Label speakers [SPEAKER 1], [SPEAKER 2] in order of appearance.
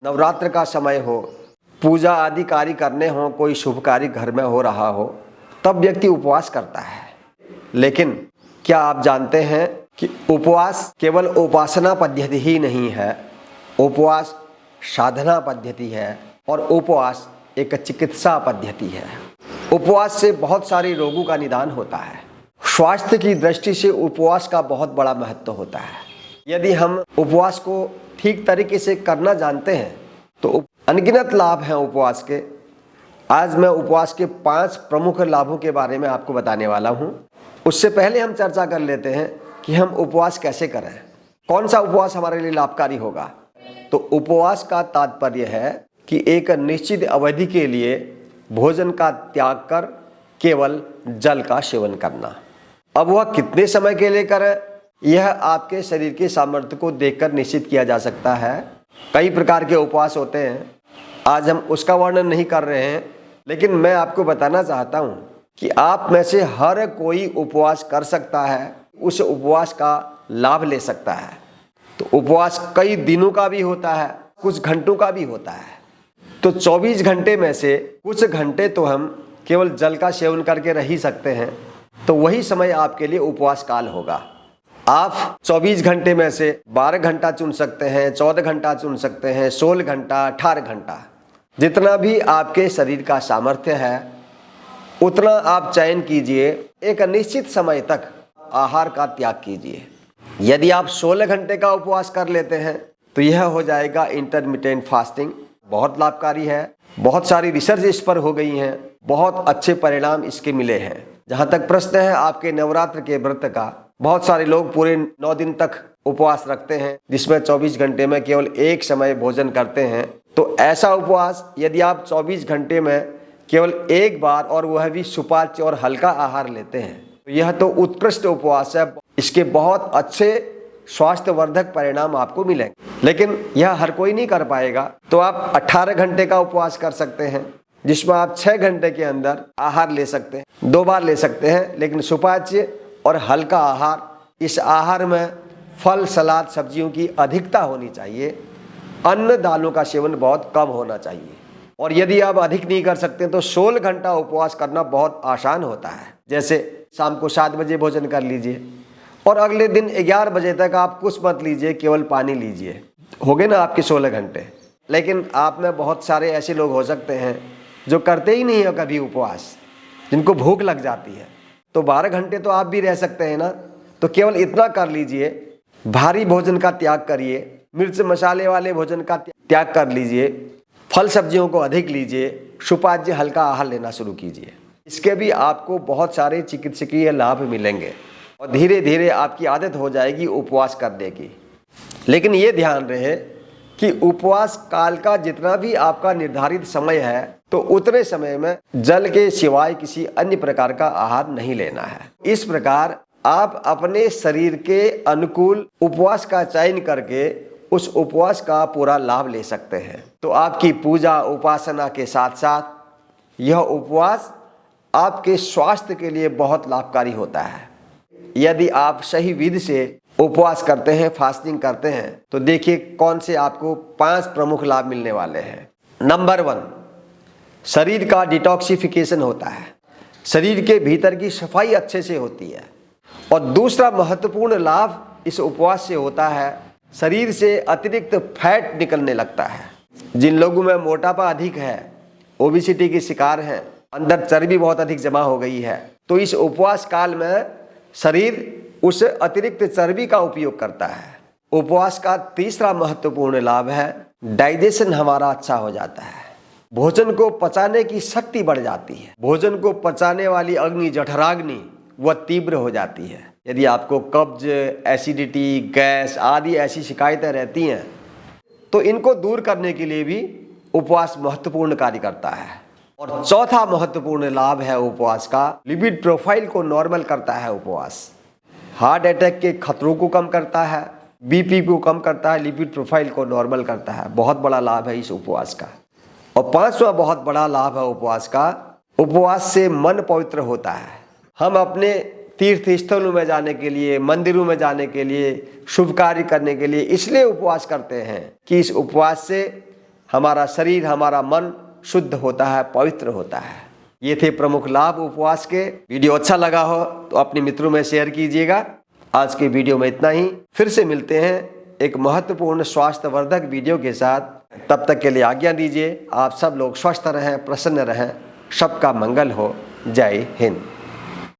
[SPEAKER 1] नवरात्र का समय हो, पूजा आदि कार्य करने हो, कोई शुभ कार्य घर में हो रहा हो, तब व्यक्ति उपवास करता है। लेकिन क्या आप जानते हैं कि उपवास केवल उपासना पद्धति ही नहीं है, उपवास साधना पद्धति है और उपवास एक चिकित्सा पद्धति है। उपवास से बहुत सारे रोगों का निदान होता है। स्वास्थ्य की दृष्टि से उपवास का बहुत बड़ा महत्व होता है। यदि हम उपवास को ठीक तरीके से करना जानते हैं तो अनगिनत लाभ हैं उपवास के। आज मैं उपवास के 5 प्रमुख लाभों के बारे में आपको बताने वाला हूं। उससे पहले हम चर्चा कर लेते हैं कि हम उपवास कैसे करें, कौन सा उपवास हमारे लिए लाभकारी होगा। तो उपवास का तात्पर्य है कि एक निश्चित अवधि के लिए भोजन का त्याग कर केवल जल का सेवन करना। अब वह कितने समय के लिए करें, यह आपके शरीर के सामर्थ्य को देखकर निश्चित किया जा सकता है। कई प्रकार के उपवास होते हैं, आज हम उसका वर्णन नहीं कर रहे हैं, लेकिन मैं आपको बताना चाहता हूं कि आप में से हर कोई उपवास कर सकता है, उस उपवास का लाभ ले सकता है। तो उपवास कई दिनों का भी होता है, कुछ घंटों का भी होता है। तो 24 घंटे में से कुछ घंटे तो हम केवल जल का सेवन करके रह ही सकते हैं, तो वही समय आपके लिए उपवास काल होगा। आप 24 घंटे में से 12 घंटा चुन सकते हैं, 14 घंटा चुन सकते हैं, 16 घंटा, 18 घंटा, जितना भी आपके शरीर का सामर्थ्य है उतना आप चयन कीजिए। एक निश्चित समय तक आहार का त्याग कीजिए। यदि आप 16 घंटे का उपवास कर लेते हैं तो यह हो जाएगा इंटरमिटेंट फास्टिंग। बहुत लाभकारी है, बहुत सारी रिसर्च इस पर हो गई हैं, बहुत अच्छे परिणाम इसके मिले हैं। जहाँ तक प्रश्न है आपके नवरात्र के व्रत का, बहुत सारे लोग पूरे 9 दिन तक उपवास रखते हैं, जिसमें 24 घंटे में केवल एक समय भोजन करते हैं। तो ऐसा उपवास यदि आप 24 घंटे में केवल एक बार, और वह भी सुपाच्य और हल्का आहार लेते हैं, तो यह तो उत्कृष्ट उपवास है। इसके बहुत अच्छे स्वास्थ्यवर्धक परिणाम आपको मिलेंगे। लेकिन यह हर कोई नहीं कर पाएगा, तो आप 18 घंटे का उपवास कर सकते हैं, जिसमें आप 6 घंटे के अंदर आहार ले सकते हैं, 2 बार ले सकते हैं, लेकिन सुपाच्य और हल्का आहार। इस आहार में फल, सलाद, सब्जियों की अधिकता होनी चाहिए। अन्न, दालों का सेवन बहुत कम होना चाहिए। और यदि आप अधिक नहीं कर सकते तो 16 घंटा उपवास करना बहुत आसान होता है। जैसे शाम को 7 बजे भोजन कर लीजिए और अगले दिन 11 बजे तक आप कुछ मत लीजिए, केवल पानी लीजिए, हो गए ना आपके 16 घंटे। लेकिन आप में बहुत सारे ऐसे लोग हो सकते हैं जो करते ही नहीं है कभी उपवास, जिनको भूख लग जाती है, तो 12 घंटे तो आप भी रह सकते हैं ना। तो केवल इतना कर लीजिए, भारी भोजन का त्याग करिए, मिर्च मसाले वाले भोजन का त्याग कर लीजिए, फल सब्जियों को अधिक लीजिए, सुपाच्य हल्का आहार लेना शुरू कीजिए। इसके भी आपको बहुत सारे चिकित्सकीय लाभ मिलेंगे और धीरे धीरे आपकी आदत हो जाएगी उपवास करने की। लेकिन ये ध्यान रहे कि उपवास काल का जितना भी आपका निर्धारित समय है, तो उतने समय में जल के सिवाय किसी अन्य प्रकार का आहार नहीं लेना है। इस प्रकार आप अपने शरीर के अनुकूल उपवास का चयन करके उस उपवास का पूरा लाभ ले सकते हैं। तो आपकी पूजा उपासना के साथ साथ यह उपवास आपके स्वास्थ्य के लिए बहुत लाभकारी होता है। यदि आप सही विधि से उपवास करते हैं, फास्टिंग करते हैं, तो देखिए कौन से आपको 5 प्रमुख लाभ मिलने वाले हैं। नंबर 1, शरीर का डिटॉक्सिफिकेशन होता है, शरीर के भीतर की सफाई अच्छे से होती है। और दूसरा महत्वपूर्ण लाभ इस उपवास से होता है, शरीर से अतिरिक्त फैट निकलने लगता है। जिन लोगों में मोटापा अधिक है, ओबेसिटी के शिकार हैं, अंदर चर्बी बहुत अधिक जमा हो गई है, तो इस उपवास काल में शरीर उस अतिरिक्त चर्बी का उपयोग करता है। उपवास का तीसरा महत्वपूर्ण लाभ है, डाइजेशन हमारा अच्छा हो जाता है, भोजन को पचाने की शक्ति बढ़ जाती है। भोजन को पचाने वाली अग्नि, जठराग्नि, वह तीव्र हो जाती है। यदि आपको कब्ज, एसिडिटी, गैस आदि ऐसी शिकायतें रहती हैं, तो इनको दूर करने के लिए भी उपवास महत्वपूर्ण कार्य करता है। और चौथा महत्वपूर्ण लाभ है उपवास का, लिपिड प्रोफाइल को नॉर्मल करता है उपवास। हार्ट अटैक के खतरों को कम करता है, बीपी को कम करता है, लिपिड प्रोफाइल को नॉर्मल करता है। बहुत बड़ा लाभ है इस उपवास का। और 5वां बहुत बड़ा लाभ है उपवास का, उपवास से मन पवित्र होता है। हम अपने तीर्थ स्थलों में जाने के लिए, मंदिरों में जाने के लिए, शुभ कार्य करने के लिए इसलिए उपवास करते हैं कि इस उपवास से हमारा शरीर, हमारा मन शुद्ध होता है, पवित्र होता है। ये थे प्रमुख लाभ उपवास के। वीडियो अच्छा लगा हो तो अपने मित्रों में शेयर कीजिएगा। आज के वीडियो में इतना ही। फिर से मिलते हैं एक महत्वपूर्ण स्वास्थ्यवर्धक वीडियो के साथ। तब तक के लिए आज्ञा दीजिए। आप सब लोग स्वस्थ रहें, प्रसन्न रहें। सबका मंगल हो। जय हिंद।